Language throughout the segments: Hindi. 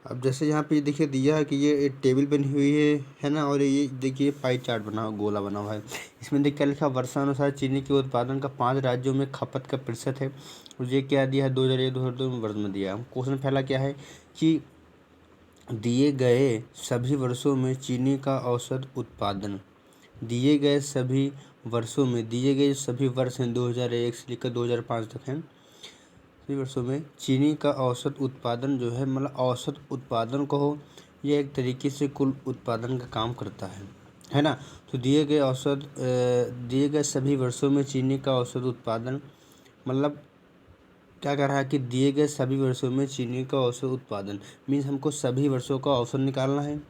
अब जैसे यहाँ पे देखिए दिया है कि ये एक टेबल बनी हुई है ना, और ये देखिए पाई चार्ट बना हुआ, गोला बना हुआ है। इसमें देखिए क्या लिखा, वर्षानुसार चीनी के उत्पादन का 5 राज्यों में खपत का प्रतिशत है। और ये क्या दिया है, 2001-2002 में वर्ष में दिया है। क्वेश्चन पहला क्या है कि दिए गए सभी वर्षों में चीनी का औसत उत्पादन, दिए गए सभी वर्षों में, दिए गए सभी वर्ष हैं 2001 से लेकर 2005 तक हैं, सभी वर्षों में चीनी का औसत उत्पादन जो है, मतलब औसत उत्पादन कहो, यह एक तरीके से कुल उत्पादन का काम करता है ना। तो दिए गए सभी वर्षों में चीनी का औसत उत्पादन, मतलब क्या कर रहा है कि दिए गए सभी वर्षों में चीनी का औसत उत्पादन मीन्स हमको सभी वर्षों का औसत निकालना है।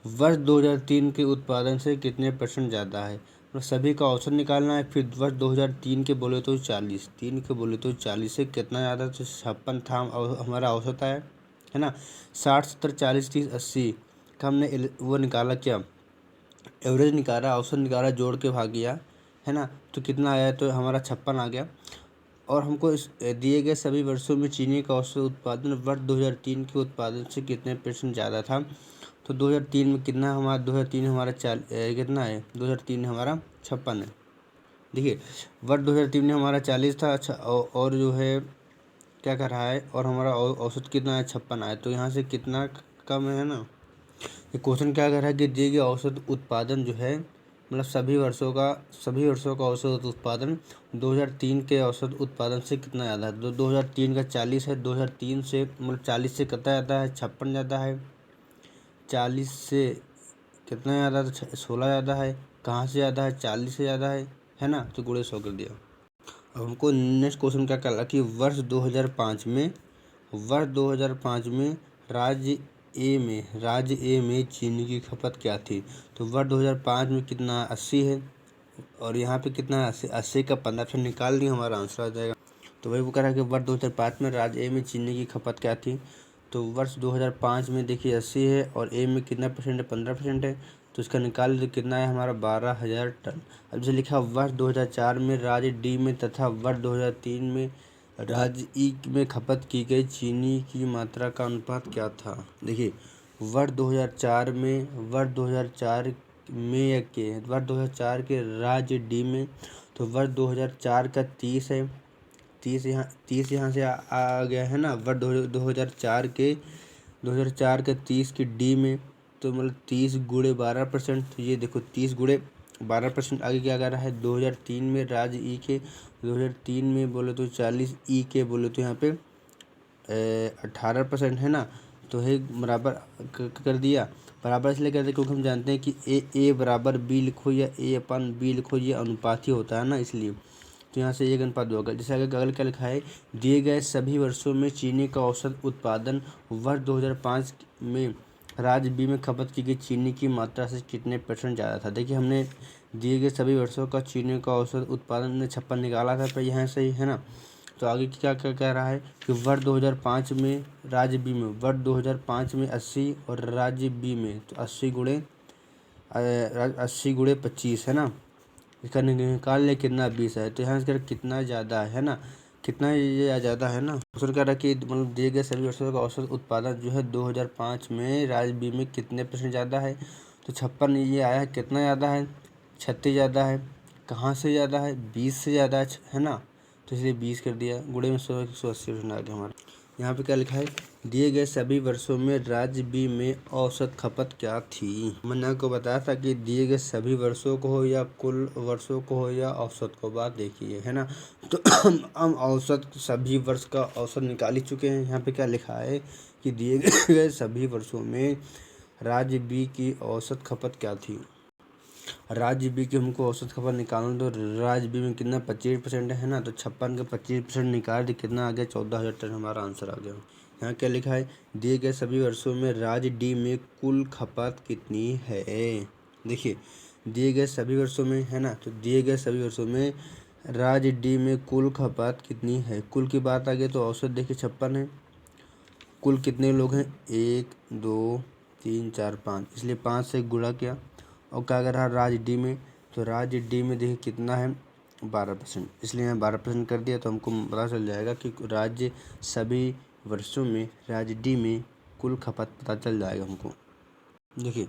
वर्ष 2003 के उत्पादन से कितने परसेंट ज़्यादा है, मतलब सभी का औसत निकालना है। फिर वर्ष 2003 के बोले तो 40, 3 के बोले तो 40 से कितना ज़्यादा, तो 56 था हमारा औसत है ना। 60, 70, 40, 30, 80 का हमने वो निकाला, क्या एवरेज निकाला, औसत निकाला, जोड़ के भाग गया, है ना। तो कितना आया, तो हमारा 56 आ गया। और हमको इस दिए गए सभी वर्षों में चीनी का औसत उत्पादन वर्ष 2003 के उत्पादन से कितने परसेंट ज़्यादा था। तो 2003 में कितना हमारा, 2003 हमारा कितना है, 2003 हमारा 56 है। देखिए वर्ष 2003 में हमारा 40 था, अच्छा, और जो है क्या कर रहा है, और हमारा औसत कितना है, 56 आया। तो यहाँ से कितना कम है ना। ये क्वेश्चन क्या कर रहा है कि दिए गए औसत उत्पादन जो है, मतलब सभी वर्षों का औसत उत्पादन 2003 के औसत उत्पादन से कितना ज़्यादा है। तो 2003 का 40 है, 2003 से मतलब 40 से कितना ज़्यादा है, 56 ज़्यादा है। 40 से कितना ज़्यादा, तो 16 ज़्यादा है। कहाँ से ज़्यादा है, 40 से ज़्यादा है ना। तो गुणे 100 कर दिया। अब हमको नेक्स्ट क्वेश्चन क्या कर रहा कि वर्ष 2005 में राज्य ए में चीनी की खपत क्या थी। तो वर्ष 2005 में कितना, 80 है, और यहाँ पे कितना है, 80 का 15% निकाल दिए, हमारा आंसर आ जाएगा। तो वही वो कह रहा है कि वर्ष 2005 में राज्य ए में चीनी की खपत क्या थी। तो वर्ष 2005 में देखिए 80 है, और ए में कितना परसेंट है, 15% है। तो इसका निकाल तो कितना है हमारा, 12,000 टन। अब जैसे लिखा वर्ष 2004 में राज्य डी में तथा वर्ष 2003 में राज्य ई में खपत की गई चीनी की मात्रा का अनुपात क्या था। देखिए वर्ष 2004 में, वर्ष 2004 के राज्य डी में, तो वर्ष 2004 का 30 है, 30 यहाँ से आ गया है ना। वर्ष 2004 के 30 की डी में, तो मतलब 30 गुणे 12%। तो ये देखो 30 गुणे 12%, आगे क्या कर रहा है, 2003 में राज्य ई के, 2003 में बोले तो 40, ई के बोले तो यहाँ पे 18% है ना। तो है बराबर कर दिया। बराबर इसलिए करते क्योंकि हम जानते हैं कि ए बराबर बी लिखो या ए अपन बी लिखो, ये अनुपात ही होता है ना, इसलिए। तो यहाँ से 1:2 होगा। जैसे आगे अगल क्या लिखा है, दिए गए सभी वर्षों में चीनी का औसत उत्पादन वर्ष 2005 में राज्य बी में खपत की गई चीनी की मात्रा से कितने परसेंट ज़्यादा था। देखिए हमने दिए गए सभी वर्षों का चीनी का औसत उत्पादन ने 56 निकाला था, पर यहाँ से ही है ना। तो आगे क्या क्या कह रहा है कि वर्ष 2005 में राज्य बी में, वर्ष 2005 में 80, और राज्य बी में तो 80 गुणे 25 है ना। इसका निकाल ले कितना, 20 है। तो यहाँ से कितना ज़्यादा है ना, कितना ये ज़्यादा है ना। क्वेश्चन कह रहा है कि मतलब दिए गए सभी वर्षों का औसत उत्पादन जो है 2005 में राज्य बी में कितने परसेंट ज़्यादा है। तो 56 ये आया है, कितना ज़्यादा है, 36 ज़्यादा है। कहाँ से ज़्यादा है, 20 से ज़्यादा है ना। तो इसलिए 20 कर दिया, गुणे में 180% आ गया हमारा। यहाँ पे क्या लिखा है, दिए गए सभी वर्षों में राज्य बी में औसत खपत क्या थी। मैंने आपको बताया था कि दिए गए सभी वर्षों को हो या कुल वर्षों को हो या औसत को, बात देखिए है ना। तो हम औसत सभी वर्ष का औसत निकाल ही चुके हैं। यहाँ पे क्या लिखा है कि दिए गए सभी वर्षों में राज्य बी की औसत खपत क्या थी। राज्य बी की हमको औसत खपत निकालना, तो राज्य बी में कितना 25% है ना। तो 56 का 25% निकाल तो कितना आ गया, 14,000 टन हमारा आंसर आ गया। यहाँ क्या लिखा है, दिए गए सभी वर्षों में राज्य डी में कुल खपत कितनी है। देखिए दिए गए सभी वर्षों में है ना, तो दिए गए सभी वर्षों में राज्य डी में कुल खपत कितनी है। कुल की बात आ गई तो औसत देखिए 56 है। कुल कितने लोग हैं, 1 2 3 4 5, इसलिए 5 से गुणा किया। और क्या कर रहा है राज्य डी में, तो राज्य डी में देखिए कितना है, 12%, इसलिए यहाँ 12% कर दिया। तो हमको पता चल जाएगा कि राज्य सभी वर्षों में राज्य डी में कुल खपत पता चल जाएगा हमको। देखिए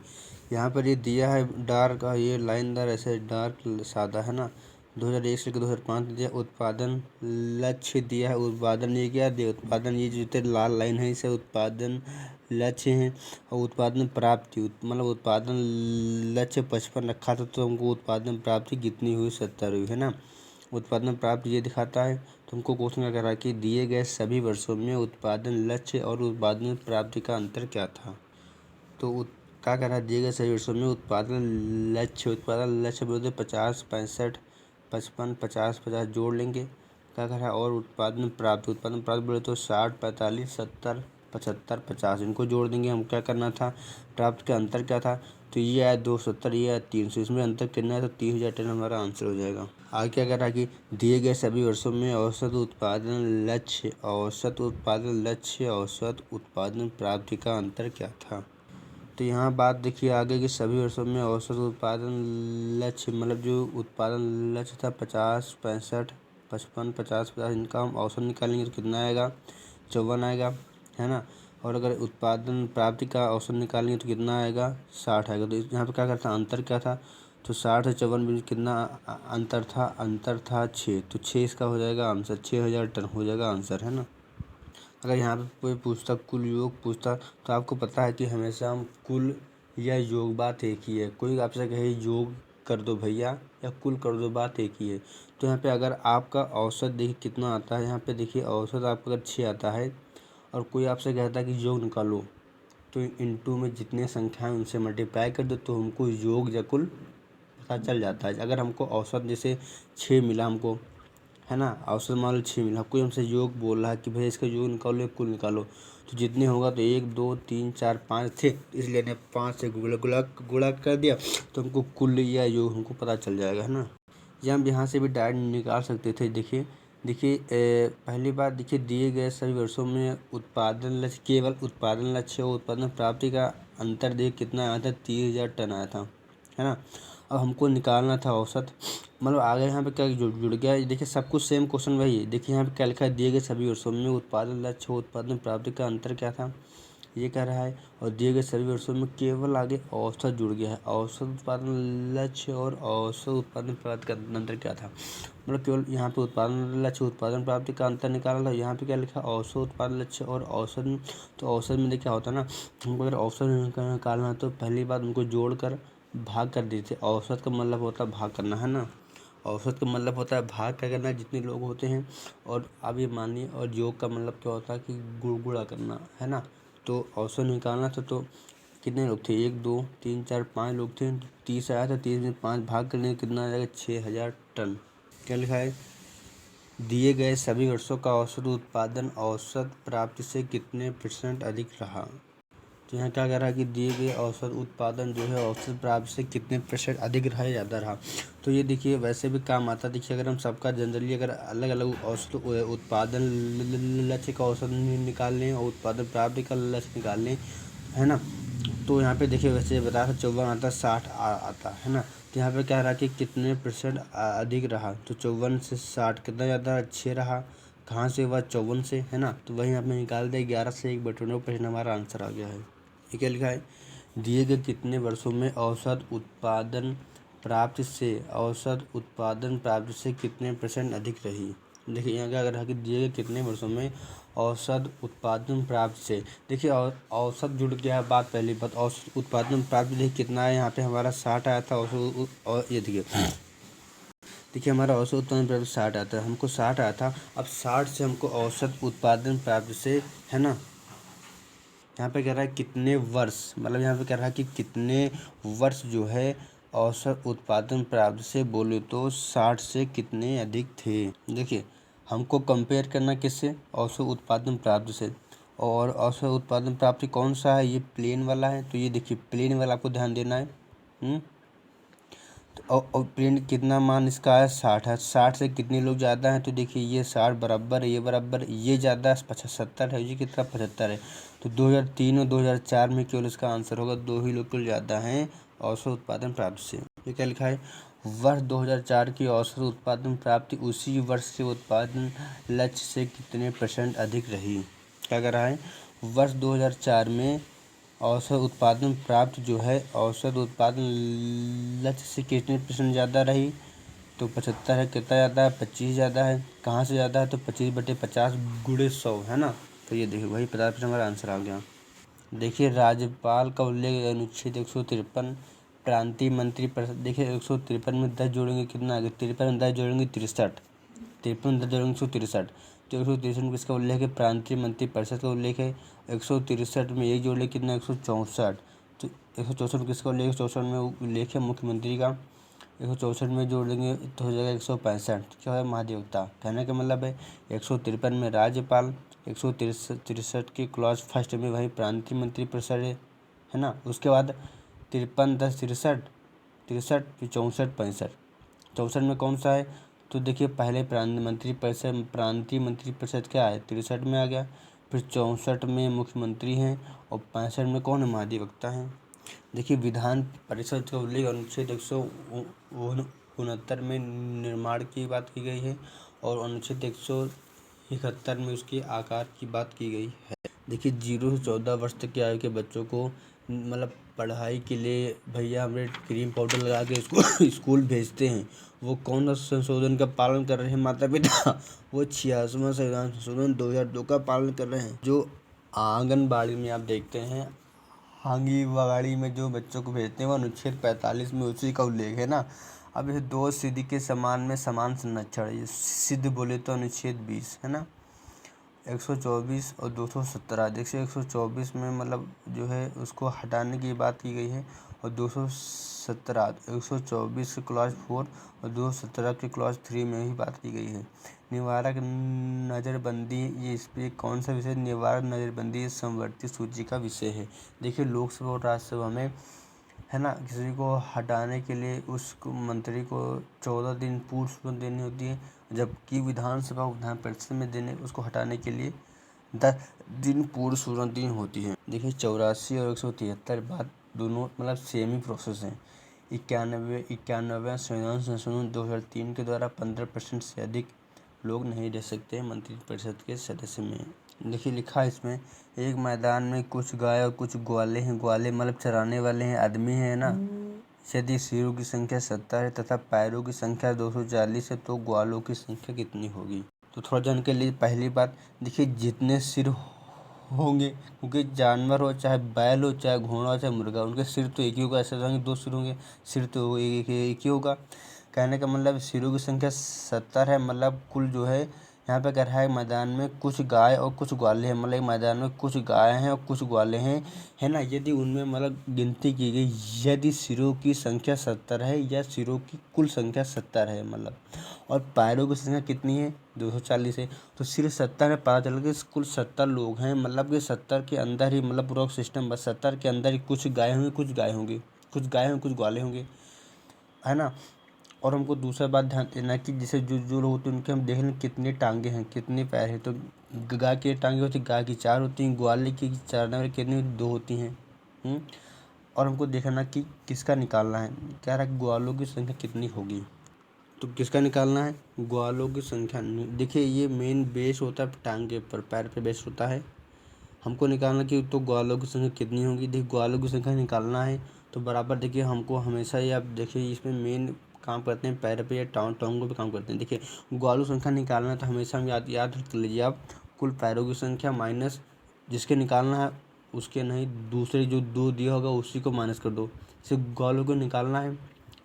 यहाँ पर ये दिया है डार्क, ये लाइनदार ऐसे डार्क सादा है ना। 2001 से 2005 दिया उत्पादन लक्ष्य दिया है। उत्पादन ये क्या दिया, उत्पादन ये जो लाल लाइन है इसे उत्पादन लक्ष्य है। और उत्पादन प्राप्ति मतलब उत्पादन लक्ष्य 55 रखा था तो हमको उत्पादन प्राप्ति कितनी हुई, 70 हुई है ना। उत्पादन प्राप्ति ये दिखाता है। तुमको क्वेश्चन क्या कर रहा है कि दिए गए सभी वर्षों में उत्पादन लक्ष्य और उत्पादन प्राप्ति का अंतर क्या था। तो क्या कर रहा है, दिए गए सभी वर्षों में उत्पादन लक्ष्य बोलते 50, 65, 55, 50, 50 जोड़ लेंगे। क्या कर रहा है, और उत्पादन प्राप्त बोले तो 60, 45, 70, 75, 50 इनको जोड़ देंगे। हम क्या करना था, प्राप्त का अंतर क्या था, तो ये आया 270, ये आया 300, इसमें अंतर कितना है तो 30,000 टन हमारा आंसर हो जाएगा। आगे क्या कर रहा है कि दिए गए सभी वर्षों में औसत उत्पादन लक्ष्य औसत उत्पादन प्राप्ति का अंतर क्या था। तो यहाँ बात देखिए आगे कि सभी वर्षों में औसत उत्पादन लक्ष्य मतलब जो उत्पादन लक्ष्य था 50, 65, 55, 50, 50 इनका हम औसत निकालेंगे तो कितना आएगा, 54 आएगा है ना। और अगर उत्पादन प्राप्ति का औसत निकालेंगे तो कितना आएगा, 60 आएगा। तो यहाँ पे क्या करता, अंतर क्या था, तो 60 से 54 में कितना अंतर था 6, तो 6 इसका हो जाएगा आंसर, 6000 टन हो जाएगा आंसर है ना। अगर यहाँ पे कोई पूछता कुल योग पूछता तो आपको पता है कि हमेशा हम कुल या योग बात एक ही है। कोई आपसे कहे योग कर दो भैया या कुल कर दो, बात एक ही है। तो यहाँ पे अगर आपका औसत देखिए कितना आता है, यहाँ पे देखिए औसत आपका अगर 6 आता है और कोई आपसे कहता है कि योग निकालो, तो इनटू में जितने संख्याएं उनसे मल्टीप्लाई कर दो तो हमको योग या कुल पता चल जाता है। अगर हमको औसत जैसे 6 मिला हमको है ना, औसत मान लो 6 मिला, कोई हमसे योग बोल रहा है कि भाई इसका योग निकालो या कुल निकालो, तो जितने होगा तो 1, 2, 3, 4, 5 थे, इसलिए ने 5 से गुणा कर दिया तो हमको कुल या योग हमको पता चल जाएगा है ना। या हम यहाँ से भी डायरेक्ट निकाल सकते थे। देखिए पहली बात देखिए दिए गए सभी वर्षों में उत्पादन लक्ष्य, केवल उत्पादन लक्ष्य और उत्पादन प्राप्ति का अंतर देख कितना आया था, 30,000 टन आया था है ना। अब हमको निकालना था औसत, मतलब आगे यहाँ पे क्या जुड़ गया है। देखिए सब कुछ सेम क्वेश्चन वही है। देखिए यहाँ पे क्या लिखा है, दिए गए सभी वर्षों में उत्पादन लक्ष्य और उत्पादन प्राप्ति का अंतर क्या था, ये कह रहा है। और दिए गए सभी वर्षों में केवल आगे औसत जुड़ गया है, औसत उत्पादन लक्ष्य और औसत उत्पादन प्राप्ति का अंतर क्या था, मतलब केवल यहाँ पे उत्पादन लक्ष्य उत्पादन प्राप्ति का अंतर निकाला था। यहाँ पे क्या लिखा, औसत उत्पादन लक्ष्य और औसत, तो औसत में देखिए क्या होता है ना, हमको अगर औसत निकालना है तो पहली बात उनको जोड़कर भाग कर देते। औसत का मतलब होता है भाग करना है ना, औसत का मतलब होता है भाग क्या करना, जितने लोग होते हैं। और अब ये मानिए, और योग का मतलब क्या होता है कि गुणा करना है ना। तो औसत निकालना था तो कितने लोग थे, 1, 2, 3, 4, 5 लोग थे, 30 आया था, 30 में 5 भाग करने कितना आ जाएगा, 6000 टन। क्या लिखा है, दिए गए सभी वर्षों का औसत उत्पादन औसत प्राप्ति से कितने % अधिक रहा। तो यहाँ क्या कह रहा है कि दिए गए औसत उत्पादन जो है औसत प्राप्ति से कितने % अधिक रहा या ज़्यादा रहा। तो ये देखिए वैसे भी काम आता है। देखिए अगर हम सबका जनरली अगर अलग अलग औसत उत्पादन लक्ष्य का औसत निकाल लें और उत्पादन प्राप्ति का लक्ष्य निकाल लें है ना, तो यहाँ पे देखिए वैसे बताया था 54 आता, 60 आता है ना। तो यहाँ पे क्या रहा कि कितने % अधिक रहा, तो 54 से 60 कितना ज़्यादा, 6 रहा। कहाँ से हुआ, 54 से है ना। तो वहीं आपने निकाल दिया, 11 से 1/9% हमारा आंसर आ गया है। ये क्या लिखा है, दिए गए कितने वर्षों में औसत उत्पादन प्राप्ति से कितने % अधिक रही। देखिए यहाँ क्या कर रहा है कि दिए गए कितने वर्षों में औसत उत्पादन प्राप्ति से, देखिए औसत जुड़ गया है बात, पहली बात औसत उत्पादन प्राप्ति देखिए कितना है, यहाँ पे हमारा 60 आया था औसत, और ये देखिए हमारा औसत उत्पादन प्राप्ति 60 आता है, हमको 60 आया था। अब 60 से हमको औसत उत्पादन प्राप्ति से है ना, यहाँ पे कह रहा है कितने वर्ष, मतलब यहाँ पे कह रहा है कि कितने वर्ष जो है औसत उत्पादन प्राप्ति से बोले तो 60 से कितने अधिक थे। देखिए हमको कंपेयर करना किससे, औसत उत्पादन प्राप्ति से। और औसत उत्पादन प्राप्ति कौन सा है, ये प्लेन वाला है, तो ये देखिए प्लेन वाला आपको ध्यान देना है। और प्लेन कितना मान इसका है, 60 है। 60 से कितने लोग ज़्यादा हैं, तो देखिए ये 60 बराबर है, ये बराबर, ये ज़्यादा है, 70 है, ये कितना 75 है। तो 2003 और 2004 में केवल इसका आंसर होगा, 2 ही लोग केवल ज़्यादा हैं औसत उत्पादन प्राप्ति से। ये क्या लिखा है, वर्ष 2004 की औसत उत्पादन प्राप्ति उसी वर्ष के उत्पादन लक्ष्य से कितने % अधिक रही। क्या कर रहा है, वर्ष 2004 में औसत उत्पादन प्राप्त जो है औसत उत्पादन लक्ष्य से कितने % ज़्यादा रही? तो 75 है। कितना ज़्यादा है? 25 ज़्यादा है। कहाँ से ज़्यादा है? तो 25/50 × 100 है ना। तो ये देखिए वही 50% हमारा आंसर आ गया। देखिए राज्यपाल का उल्लेख अनुच्छेद 153 प्रांतीय मंत्री परिषद। देखिए 153 में 10 जोड़ेंगे कितना आ गया? 53 में 10 जोड़ेंगे 63। 53 में 10 जोड़ेंगे 163। तो 163 में किसका उल्लेख है? प्रांतीय मंत्री परिषद का उल्लेख है। 163 में 1 जोड़ ले कितना? 164। तो 164 में किसका उल्लेख है? 64 में उल्लेख है मुख्यमंत्री का। 164 में जोड़ देंगे तो हो जाएगा 165। क्या है? महाधिवक्ता। कहने का मतलब है 153 में राज्यपाल, 163 के क्लॉज फर्स्ट में वही प्रांतीय मंत्री परिषद है ना। उसके बाद 53 10 63, 63 फिर 64 65। 64 में कौन सा है? तो देखिए पहले प्रांतीय मंत्री परिषद क्या है? 63 में आ गया। फिर 64 में मुख्यमंत्री हैं और 65 में कौन है? महाधिवक्ता हैं। देखिए विधान परिषद का उल्लेख अनुच्छेद 169 में निर्माण की बात की गई है और अनुच्छेद 171 में उसके आकार की बात की गई है। देखिए 0 से 14 वर्ष तक की आयु के बच्चों को मतलब पढ़ाई के लिए भैया हमें क्रीम पाउडर लगा के स्कूल भेजते हैं। वो कौन सा संशोधन का पालन कर रहे हैं माता पिता? वो 86वां संविधान संशोधन 2002 का पालन कर रहे हैं। जो आंगनबाड़ी में आप देखते हैं, आंगनबाड़ी में जो बच्चों को भेजते हैं वो अनुच्छेद 45 में उसी का उल्लेख है ना। अब ये दो सिद्धि के समान में समान संरक्षण, ये सिद्ध बोले तो अनुच्छेद 20 है ना। 124 और 217। देखिए 124 में मतलब जो है उसको हटाने की बात की गई है और 217 124 के क्लॉज 4 और 217 के क्लॉज 3 में ही बात की गई है। निवारक नज़रबंदी, ये इस पर कौन सा विषय? निवारक नज़रबंदी समवर्ती सूची का विषय है। देखिए लोकसभा और राज्यसभा में है ना किसी को हटाने के लिए उस मंत्री को 14 दिन पूर्व सूचना देनी होती है, जबकि विधानसभा विधान परिषद में देने उसको हटाने के लिए 10 दिन पूर्व सूचना देनी होती है। देखिए 84 और 173 बात दोनों मतलब सेम ही प्रोसेस हैं। 91वां संविधान संशोधन 2003 के द्वारा 15% से अधिक लोग नहीं रह सकते मंत्री परिषद के सदस्य में। देखिए लिखा है इसमें, एक मैदान में कुछ गाय और कुछ ग्वाले हैं। ग्वाले मतलब चराने वाले हैं, आदमी है ना। यदि सिरों की संख्या 70 है तथा पैरों की संख्या 240 है तो ग्वालों की संख्या कितनी होगी? तो थोड़ा जान के लिए पहली बात देखिए, जितने सिर होंगे, क्योंकि जानवर हो चाहे बैल हो चाहे घोड़ा हो चाहे मुर्गा, उनके सिर तो एक ही होगा। ऐसे होंगे 2 सिर होंगे, सिर तो एक ही होगा। कहने का मतलब सिरों की संख्या 70 है। मतलब कुल जो है यहाँ पे कह रहा है मैदान में कुछ गाय और कुछ ग्वाले हैं। मतलब मैदान में कुछ गाय हैं और कुछ ग्वाले हैं है ना। यदि उनमें मतलब गिनती की गई, यदि सिरों की संख्या 70 है या सिरों की कुल संख्या 70 है मतलब, और पैरों की संख्या कितनी है? 240 है। तो सिर्फ 70 में पता चल गया कुल 70 लोग हैं। मतलब कि 70 के अंदर ही मतलब पूरा सिस्टम बस 70 के अंदर ही कुछ गाय होंगी कुछ गाय होंगी, कुछ गाय होंगे कुछ ग्वाले होंगे है ना। और हमको दूसरा बात ध्यान देना कि जैसे जो लोग होते हैं उनके हम देख लें कितने टांगे हैं कितने पैर हैं। तो गाय की टांगे होती है, गाय की 4 होती हैं, ग्वाले की चरने वाली कितनी 2 होती हैं। और हमको देखना कि किसका निकालना है। कह रहा है ग्वालों की संख्या कितनी होगी, तो किसका निकालना है? ग्वालों की संख्या। देखिए ये मेन बेस होता है टांग के ऊपर, पैर पे बेस होता है। हमको निकालना कि तो ग्वालों की संख्या कितनी होगी। देखिए ग्वालों की संख्या निकालना है तो बराबर देखिए हमको हमेशा ही आप देखिए इसमें मेन काम करते हैं पैर पे या टांगों पे काम करते हैं। देखिए ग्वालों संख्या निकालना है तो हमेशा हम याद कर लीजिए आप, कुल पैरों की संख्या माइनस जिसके निकालना है उसके नहीं, दूसरे जो 2 दिया होगा उसी को माइनस कर दो। सिर्फ ग्वालों को निकालना है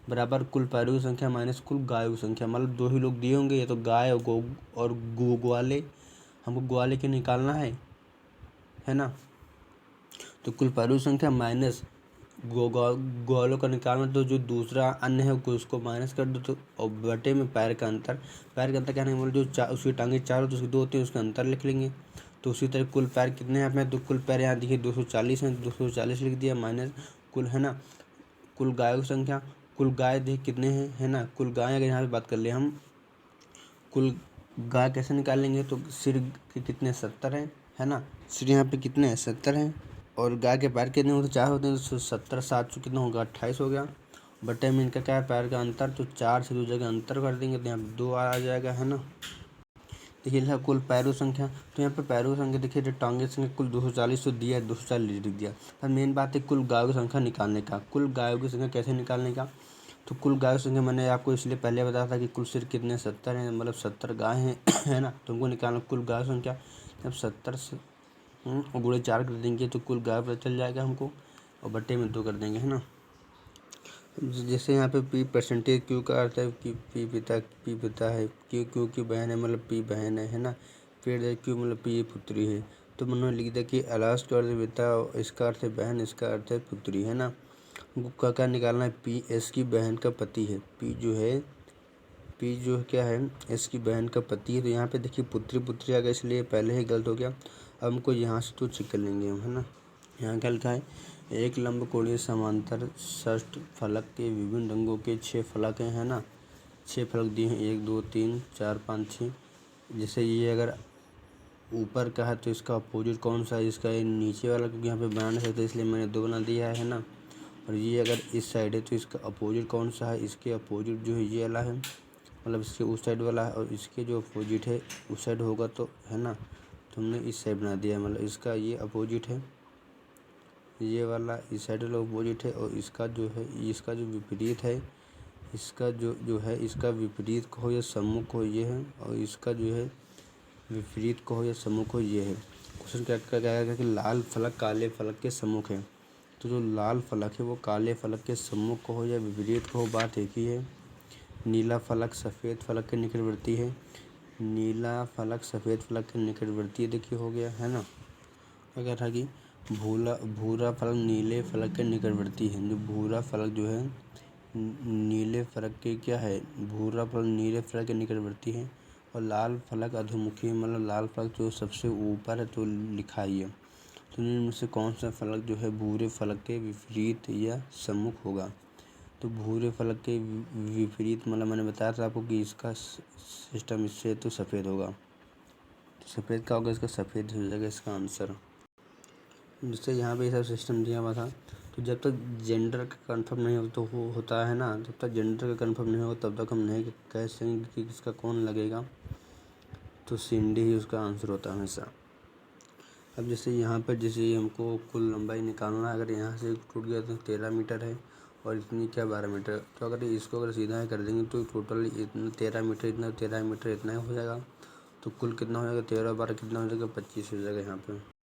बराबर कुल पैरों की संख्या माइनस कुल गायों की संख्या। मतलब 2 ही लोग दिए होंगे, या तो गाय और ग्वाले। हमको ग्वाले के निकालना है ना। तो कुल पैरों की संख्या माइनस ग्वालों का निकालना, तो जो दूसरा अन्य है उसको माइनस कर दो। तो और बटे में पैर का अंतर क्या नहीं, मतलब जो उसकी टांगे 4 होती है उसकी 2 होती है उसका अंतर लिख लेंगे। तो उसी तरह कुल पैर कितने हैं अपने, तो कुल पैर यहाँ देखिए 240 हैं, 240 लिख दिया माइनस कुल है ना। कुल गायों की संख्या, कुल गाय देख कितने हैं है ना। कुल गाय अगर यहाँ पे बात कर ले हम, कुल गाय कैसे निकालेंगे? तो सिर के कितने 70 है ना। सिर यहाँ पे कितने हैं 70 हैं और गाय के पैर कितने होते 4 होते हैं। तो 70 7 कितना होगा 28 हो गया। बटे में इनका क्या है पैर का अंतर, तो 4 से 2 जगह अंतर कर देंगे तो यहाँ 2 आ जाएगा है ना। देखिए लिखा कुल पैरों संख्या, तो यहाँ पे पैरों की संख्या देखिए टांगे की संख्या कुल 240 तो दिया है, 240 लिख दिया। पर मेन बात है कुल गायों की संख्या निकालने का। कुल गायों की संख्या कैसे निकालने का, तो कुल गायों की संख्या मैंने आपको इसलिए पहले बताया था कि कुल सिर कितने 70 हैं, मतलब 70 गाय हैं है ना। तुमको निकालना कुल गायों की संख्या, जब 70 से गुणे 4 कर देंगे तो कुल गाय पता चल जाएगा हमको, और बट्टे में 2 कर देंगे, है ना। जैसे यहाँ पे पी परसेंटेज क्यू का अर्थ है कि पी पिता है, क्यू क्यू की बहन है मतलब पी बहन है ना। फिर क्यू मतलब पी पुत्री है। तो उन्होंने लिख दिया कि अलास का अर्थ पिता, इसका अर्थ है बहन, इसका अर्थ है पुत्री, है ना। का क्या निकालना है, पी एस की बहन का पति है। पी जो है क्या है, एस की बहन का पति है। तो यहाँ पे देखिए पुत्री पुत्री आ गया, इसलिए पहले ही गलत हो गया। अब हमको यहाँ से तो चेक कर लेंगे हम, है ना। यहाँ क्या लिखा है, एक लंबकोणीय समांतर षष्ठ फलक के विभिन्न रंगों के 6 फलक हैं, है ना। 6 फलक दिए हैं, 1 2 3 4 5 6। जैसे ये अगर ऊपर का है तो इसका अपोजिट कौन सा है, इसका ये नीचे वाला, क्योंकि यहाँ पे बना नहीं सकते इसलिए मैंने 2 बना दिया है ना। और ये अगर इस साइड है तो इसका अपोजिट कौन सा है, इसके अपोजिट जो है ये वाला है, मतलब इसके उस साइड वाला है। और इसके जो अपोजिट है उस साइड होगा तो, है ना। तो हमने इस साइड बना दिया है, मतलब इसका ये अपोजिट है, ये वाला इस साइड वाला अपोजिट है। और इसका जो है, इसका जो विपरीत है, इसका जो है इसका विपरीत कहो या सम्मुख हो ये है, और इसका जो है विपरीत कहो या सम्मुख हो ये है। क्वेश्चन क्या कहेगा कि लाल फलक काले फलक के सम्मुख है। तो जो लाल फलक है वो काले फलक के सम्मुख कहो या विपरीत कहो, बात एक ही है। नीला फलक सफ़ेद फलक के निकटवर्ती है। नीला फलक सफ़ेद फलक के निकटवर्ती देखिए हो गया, है ना। क्या था कि भूरा फलक नीले फलक के निकटवर्ती है। जो भूरा फलक जो है नीले फलक के क्या है, भूरा फलक नीले फलक के निकटवर्ती है। और लाल फलक अधोमुखी, मतलब लाल फलक जो सबसे ऊपर है तो लिखा ही है। तो इनमें से कौन सा फलक जो है भूरे फलक के विपरीत या सम्मुख होगा। तो भूरे फलक के विपरीत मतलब मैंने बताया था आपको कि इसका सिस्टम इससे तो सफ़ेद होगा। तो सफ़ेद का होगा, इसका सफ़ेद हो जाएगा इसका आंसर। जिससे यहाँ पे सब सिस्टम दिया हुआ था। तो जब तक जेंडर का कंफर्म नहीं होता है ना, जब तक जेंडर का कंफर्म नहीं होगा तब तक हम नहीं कह सकेंगे कि किसका कौन लगेगा। तो सिंडी ही उसका आंसर होता है हमेशा। अब जैसे यहाँ पर जैसे हमको कुल लंबाई निकालना है, अगर यहाँ से टूट गया तो 13 मीटर है, और इतनी क्या 12 मीटर। तो अगर इसको अगर सीधा कर देंगे तो टोटल इतना 13 मीटर, इतना 13 मीटर इतना ही हो जाएगा। तो कुल कितना हो जाएगा, 13 12 कितना हो जाएगा, 25 हो जाएगा यहाँ पे।